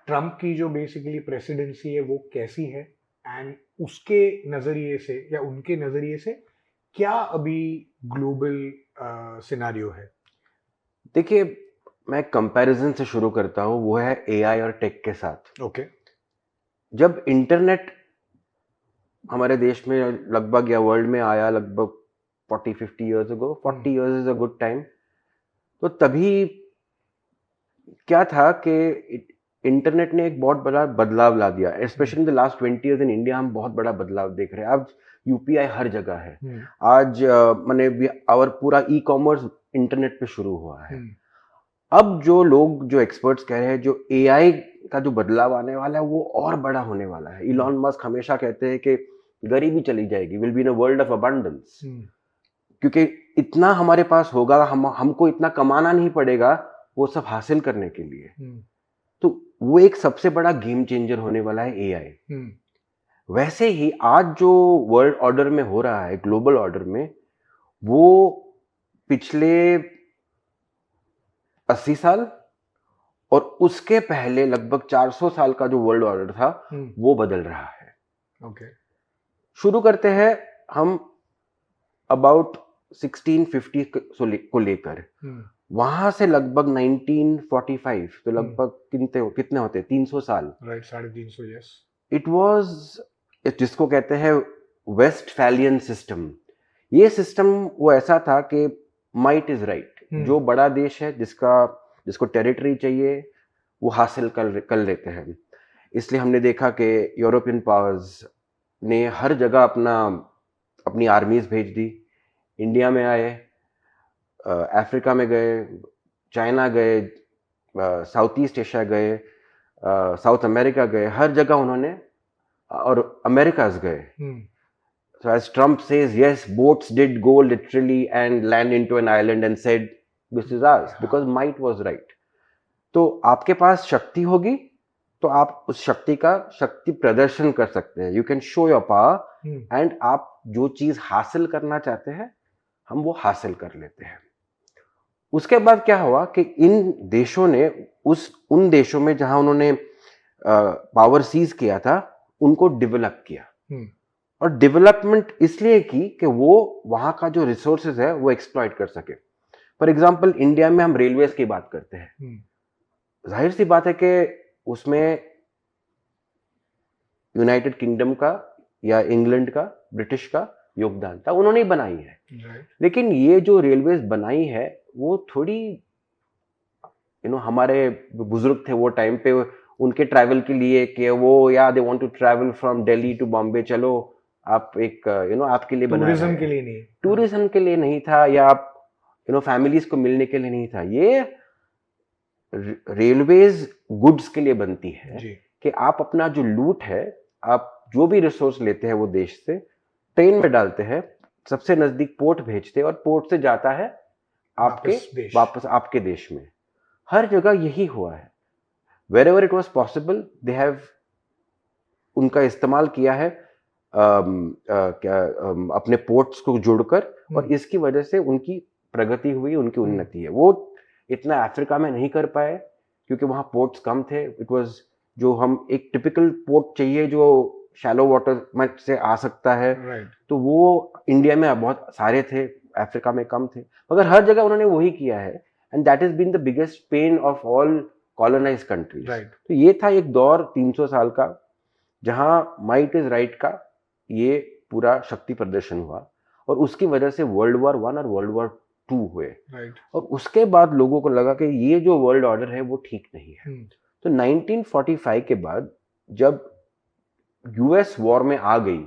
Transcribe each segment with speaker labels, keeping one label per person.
Speaker 1: Trump की जो basically presidency है वो कैसी है, एंड उसके नजरिए से या उनके नजरिए से क्या अभी ग्लोबल सिनेरियो है?
Speaker 2: देखिए, मैं कंपैरिजन से शुरू करता हूँ, वो है एआई और टेक के साथ।
Speaker 1: ओके।
Speaker 2: जब इंटरनेट हमारे देश में लगभग या वर्ल्ड में आया लगभग 40-50 years ago, 40 years is a good time. तो तभी क्या था कि इंटरनेट ने एक बहुत बड़ा बदलाव ला दिया, specially in the last 20 years in India. हम बहुत बड़ा बदलाव देख रहे हैं। अब यूपीआई हर जगह है। आज मैंने और पूरा ई कॉमर्स इंटरनेट पे शुरू हुआ है। अब जो लोग, जो एक्सपर्ट्स कह रहे हैं, जो एआई का जो बदलाव आने वाला है वो और बड़ा होने वाला है। इलॉन मस्क हमेशा कहते हैं कि गरीबी चली जाएगी, will be in a world of abundance, क्योंकि इतना हमारे पास होगा, हमको इतना कमाना नहीं पड़ेगा वो सब हासिल करने के लिए। तो वो एक सबसे बड़ा गेम चेंजर होने वाला है एआई। वैसे ही आज जो वर्ल्ड ऑर्डर में हो रहा है, ग्लोबल ऑर्डर में, वो पिछले 80 साल और उसके पहले लगभग 400 साल का जो वर्ल्ड ऑर्डर था वो बदल रहा है।
Speaker 1: ओके।
Speaker 2: शुरू करते हैं हम अबाउट 1650 को लेकर। वहां से लगभग 1945, तो लगभग कितने होते, 300 साल।
Speaker 1: Right, 350, yes.
Speaker 2: इट वाज, जिसको कहते हैं वेस्टफैलियन सिस्टम। ये सिस्टम वो ऐसा था कि माइट इज राइट, जो बड़ा देश है, जिसको टेरिटरी चाहिए वो हासिल कर लेते हैं। इसलिए हमने देखा कि यूरोपियन पावर्स ने हर जगह अपनी आर्मीज भेज दी। इंडिया में आए, अफ्रीका में गए, चाइना गए, साउथ ईस्ट एशिया गए, साउथ अमेरिका गए, हर जगह उन्होंने, और अमेरिकाज गए। So as Trump says, yes, boats did go literally and land into an island and said, this is ours, because might was right. तो आपके पास शक्ति होगी तो आप उस शक्ति प्रदर्शन कर सकते हैं। You can show your power, and आप जो चीज हासिल करना चाहते हैं हम वो हासिल कर लेते हैं। उसके बाद क्या हुआ कि इन देशों ने उन देशों में जहां उन्होंने पावर सीज किया था उनको डेवलप किया। और डेवलपमेंट इसलिए की कि वो वहां का जो रिसोर्सेज है वो एक्सप्लॉइट कर सके। फॉर एग्जांपल, इंडिया में हम रेलवेज की बात करते हैं। जाहिर सी बात है कि उसमें यूनाइटेड किंगडम का या इंग्लैंड का, ब्रिटिश का योगदान था, उन्होंने ही बनाई है। लेकिन ये जो रेलवेज बनाई है वो थोड़ी, हमारे बुजुर्ग थे वो टाइम पे, उनके ट्रैवल के लिए कि वो, या they want to travel from Delhi to Bombay, चलो आप एक आपके लिए बना रहे हैं।
Speaker 1: टूरिज्म के लिए नहीं,
Speaker 2: टूरिज्म के लिए नहीं था, या आप फैमिलीज को मिलने के लिए नहीं था। ये रेलवेज गुड्स के लिए बनती है कि आप अपना जो लूट है, आप जो भी रिसोर्स लेते हैं वो देश से ट्रेन में डालते हैं, सबसे नजदीक पोर्ट भेजते हैं, और पोर्ट से जाता है वापस आपके देश में। हर जगह यही हुआ है। wherever it was possible they have उनका इस्तेमाल किया है अपने पोर्ट्स को जोड़कर, और इसकी वजह से उनकी प्रगति हुई, उनकी उन्नति है। वो इतना अफ्रीका में नहीं कर पाए क्योंकि वहां पोर्ट्स कम थे। इट वाज, जो हम एक टिपिकल पोर्ट चाहिए जो शैलो वाटर से आ सकता है, तो वो इंडिया में बहुत सारे थे, अफ्रीका में कम थे, मगर हर जगह उन्होंने वही किया है। And that is been the biggest pain of all colonize countries. तो ये था एक दौर 300 साल का जहां माइट इज राइट का ये पूरा शक्ति प्रदर्शन हुआ, और उसकी वजह से वर्ल्ड वॉर 1 और वर्ल्ड वॉर 2 हुए। और उसके बाद लोगों को लगा कि ये जो वर्ल्ड ऑर्डर है वो ठीक नहीं है। तो 1945 के बाद जब यूएस वॉर में आ गई,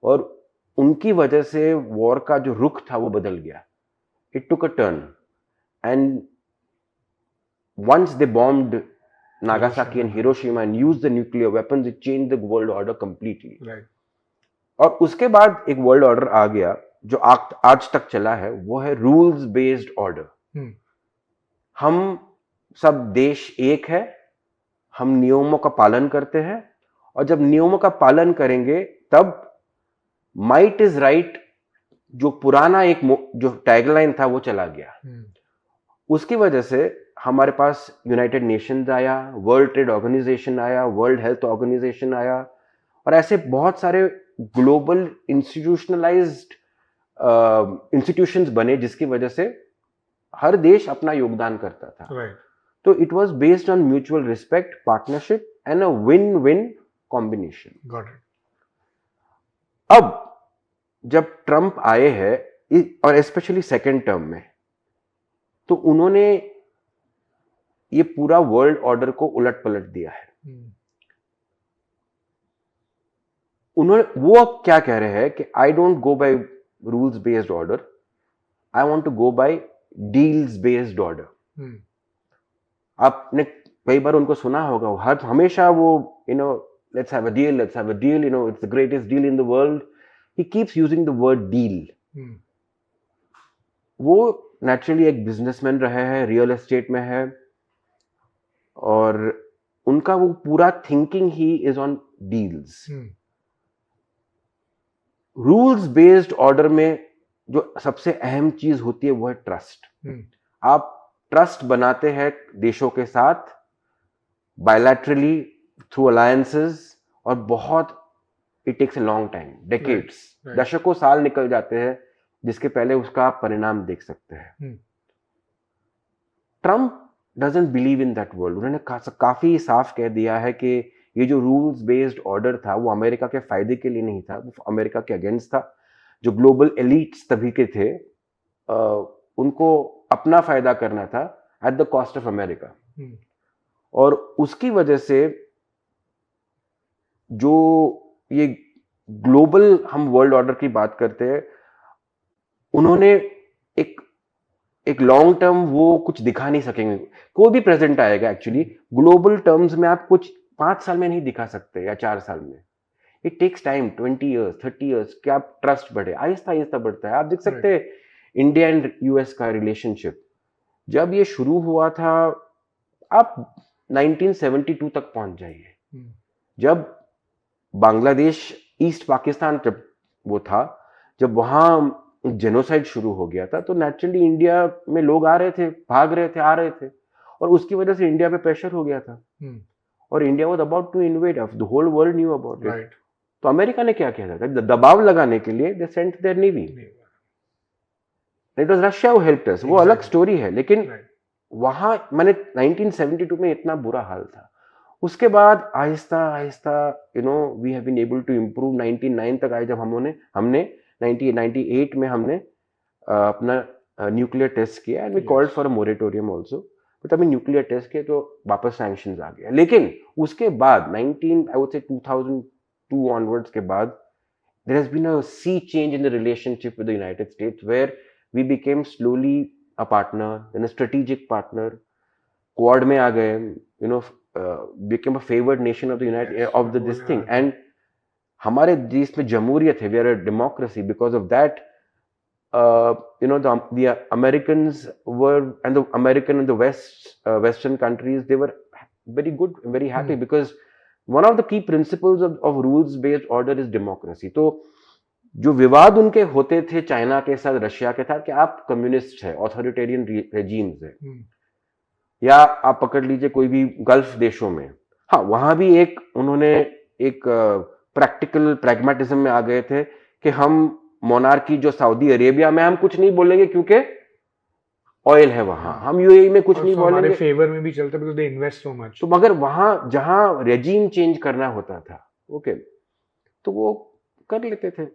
Speaker 2: और उनकी वजह से वॉर का जो रुख था वो बदल गया। It took a turn, and once they bombed Nagasaki and Hiroshima and used the nuclear weapons, it changed the world order completely. और उसके बाद एक वर्ल्ड ऑर्डर आ गया जो आज तक चला है, वो है रूल्स बेस्ड ऑर्डर। हम सब देश एक है, हम नियमों का पालन करते हैं, और जब नियमों का पालन करेंगे तब माइट इज राइट, जो पुराना एक जो टैगलाइन था वो चला गया। उसकी वजह से हमारे पास यूनाइटेड नेशंस आया, वर्ल्ड ट्रेड ऑर्गेनाइजेशन आया, वर्ल्ड हेल्थ ऑर्गेनाइजेशन आया, और ऐसे बहुत सारे ग्लोबल इंस्टीट्यूशनलाइज्ड इंस्टीट्यूशंस बने जिसकी वजह से हर देश अपना योगदान करता था.
Speaker 1: Right.
Speaker 2: तो it was based on mutual respect, partnership and a win win combination.
Speaker 1: Got it.
Speaker 2: अब जब ट्रंप आए हैं, और स्पेशली सेकेंड टर्म में, तो उन्होंने ये पूरा वर्ल्ड ऑर्डर को उलट पलट दिया है. वो अब क्या कह रहे हैं कि I don't go by rules based order, I want to go by deals based order. आपने कई बार उनको सुना होगा, हमेशा वो let's have a deal, it's the greatest deal in the world. He keeps using the word deal. वो naturally एक businessman रहे हैं, रियल एस्टेट में है, और उनका वो पूरा thinking he is on deals. Rules based order में जो सबसे अहम चीज होती है वो है ट्रस्ट. आप ट्रस्ट बनाते हैं देशों के साथ बायलैटरली थ्रू अलायंसेस, और बहुत it takes a long time, decades, दशकों साल निकल जाते हैं जिसके पहले उसका आप परिणाम देख सकते हैं. Trump doesn't believe in that world. उन्होंने काफी साफ कह दिया है कि ये जो रूल्स बेस्ड ऑर्डर था वो अमेरिका के फायदे के लिए नहीं था, वो अमेरिका के अगेंस्ट था. जो ग्लोबल एलिट्स तभी के थे, उनको अपना फायदा करना था at the cost of America. और उसकी वजह से जो ये ग्लोबल हम वर्ल्ड ऑर्डर की बात करते हैं, उन्होंने एक लॉन्ग टर्म वो कुछ दिखा नहीं सकेंगे. कोई भी प्रेसिडेंट आएगा एक्चुअली ग्लोबल टर्म्स में आप कुछ 5 साल में नहीं दिखा सकते या 4 साल में. It takes time, 20 years, 30 years कि आप ट्रस्ट बढ़े, आहिस्ता आहिस्ता बढ़ता है. आप देख सकते हैं इंडिया एंड यूएस का रिलेशनशिप जब ये शुरू हुआ था, आप 1972 तक पहुंच जाइए. जब बांग्लादेश, ईस्ट पाकिस्तान जब वो था, जब वहां जेनोसाइड शुरू हो गया था, तो नेचुरली इंडिया में लोग आ रहे थे, भाग रहे थे, आ रहे थे, और उसकी वजह से इंडिया पे प्रेशर हो गया था. और India was about to invade, the whole world knew about it. तो अमेरिका ने क्या किया था, दबाव लगाने के लिए they sent their navy. It was Russia who helped us, वो अलग स्टोरी है. लेकिन वहां मैंने 1972 में इतना बुरा हाल था. उसके बाद आहिस्ता आहिस्ता we have been able to improve. 99 तक आए जब हमने 1998 में हमने अपना न्यूक्लियर टेस्ट किया, and we called for a moratorium also. But अभी न्यूक्लियर टेस्ट किए तो वापस सैंक्शंस आ गया. लेकिन उसके बाद 2002 ऑनवर्ड्स के बाद there has been a sea change in the relationship with the United States, where we became slowly a partner, then a strategic partner. Quad में आ गए, became a favored nation of the this thing. And हमारे देश में जमहूरियत है, we are a democracy. Because of that, the Americans were, and the American and the Western countries, they were very good, very happy, because one of the key principles of rules based order is democracy. तो जो विवाद उनके होते थे China के साथ, Russia के साथ, कि आप कम्युनिस्ट है, ऑथोरिटेरियन रेजीम्स है, या आप पकड़ लीजिए कोई भी गल्फ देशों में, हाँ वहां भी उन्होंने एक प्रैक्टिकल प्रैग्मेटिज्म में आ गए थे कि हम मोनार्की जो सऊदी अरेबिया में, हम कुछ नहीं बोलेंगे क्योंकि ऑयल है वहां, हम यूएई में कुछ नहीं बोलेंगे, हमारे
Speaker 1: फेवर में भी चलता है because they invest so much.
Speaker 2: तो मगर वहां जहां रेजीम चेंज करना होता था, ओके, तो वो कर लेते थे.